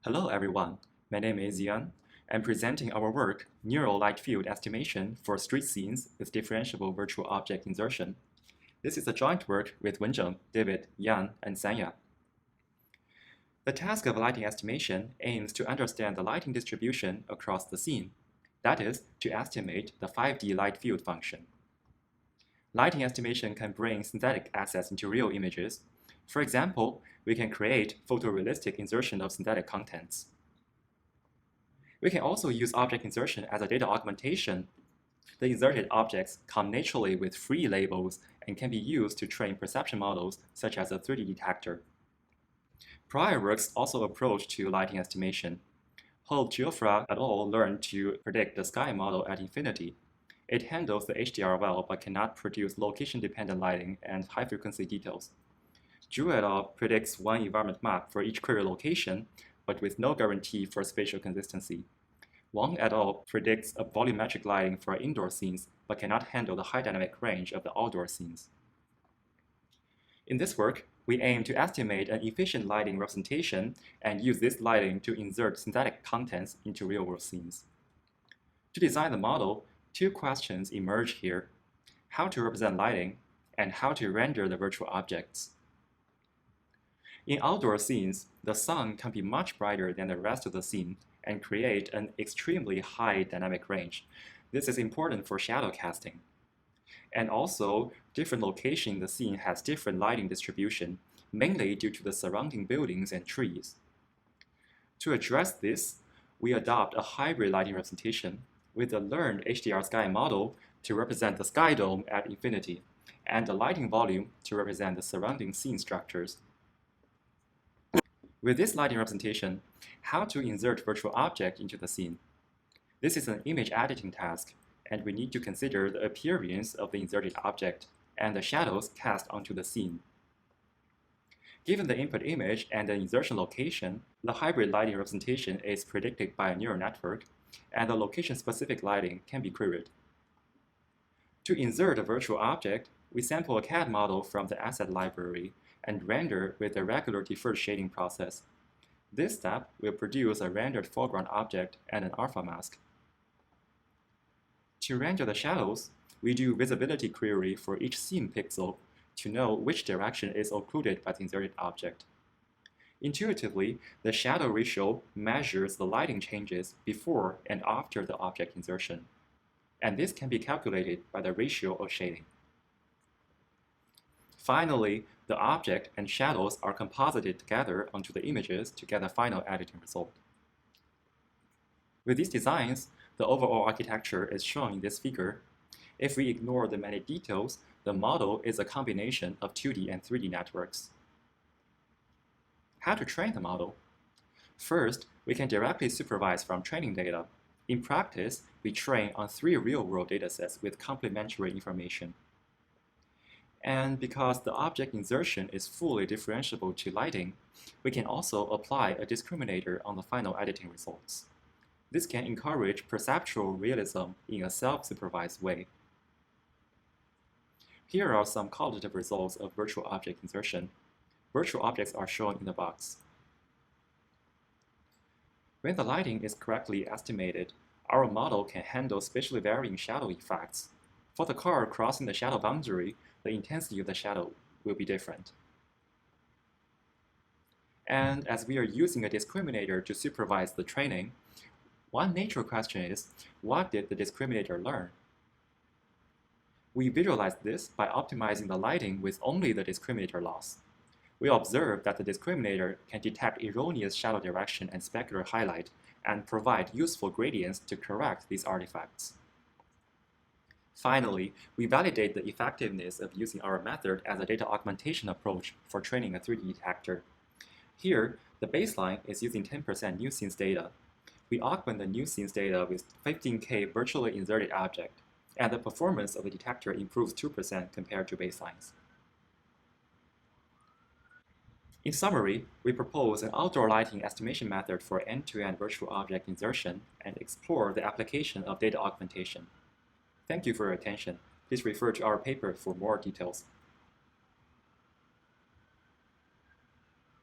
Hello everyone, my name is Yan. I'm presenting our work, Neural Light Field Estimation for Street Scenes with Differentiable Virtual Object Insertion. This is a joint work with Wenzheng, David, Yan, and Sanya. The task of lighting estimation aims to understand the lighting distribution across the scene, that is, to estimate the 5D light field function. Lighting estimation can bring synthetic assets into real images. For example, we can create photorealistic insertion of synthetic contents. We can also use object insertion as a data augmentation. The inserted objects come naturally with free labels and can be used to train perception models such as a 3D detector. Prior works also approach to lighting estimation. Geoffroy et al. Learned to predict the sky model at infinity. It handles the HDR well but cannot produce location-dependent lighting and high-frequency details. Zhu et al. Predicts one environment map for each query location, but with no guarantee for spatial consistency. Wang et al. Predicts a volumetric lighting for indoor scenes, but cannot handle the high dynamic range of the outdoor scenes. In this work, we aim to estimate an efficient lighting representation and use this lighting to insert synthetic contents into real-world scenes. To design the model, two questions emerge here: how to represent lighting and how to render the virtual objects. In outdoor scenes, the sun can be much brighter than the rest of the scene and create an extremely high dynamic range. This is important for shadow casting. And also, different locations in the scene has different lighting distribution, mainly due to the surrounding buildings and trees. To address this, we adopt a hybrid lighting representation with a learned HDR sky model to represent the sky dome at infinity, and the lighting volume to represent the surrounding scene structures. With this lighting representation, how to insert virtual object into the scene? This is an image editing task, and we need to consider the appearance of the inserted object and the shadows cast onto the scene. Given the input image and the insertion location, the hybrid lighting representation is predicted by a neural network, and the location-specific lighting can be queried. To insert a virtual object, we sample a CAD model from the asset library and render with the regular deferred shading process. This step will produce a rendered foreground object and an alpha mask. To render the shadows, we do visibility query for each scene pixel to know which direction is occluded by the inserted object. Intuitively, the shadow ratio measures the lighting changes before and after the object insertion, and this can be calculated by the ratio of shading. Finally, the object and shadows are composited together onto the images to get a final editing result. With these designs, the overall architecture is shown in this figure. If we ignore the many details, the model is a combination of 2D and 3D networks. How to train the model? First, we can directly supervise from training data. In practice, we train on 3 real-world datasets with complementary information. And because the object insertion is fully differentiable to lighting, we can also apply a discriminator on the final editing results. This can encourage perceptual realism in a self-supervised way. Here are some qualitative results of virtual object insertion. Virtual objects are shown in the box. When the lighting is correctly estimated, our model can handle spatially varying shadow effects. For the car crossing the shadow boundary, the intensity of the shadow will be different. And as we are using a discriminator to supervise the training, one natural question is, what did the discriminator learn? We visualize this by optimizing the lighting with only the discriminator loss. We observe that the discriminator can detect erroneous shadow direction and specular highlight and provide useful gradients to correct these artifacts. Finally, we validate the effectiveness of using our method as a data augmentation approach for training a 3D detector. Here, the baseline is using 10% new scenes data. We augment the new scenes data with 15K virtually inserted object, and the performance of the detector improves 2% compared to baselines. In summary, we propose an outdoor lighting estimation method for end-to-end virtual object insertion and explore the application of data augmentation. Thank you for your attention. Please refer to our paper for more details.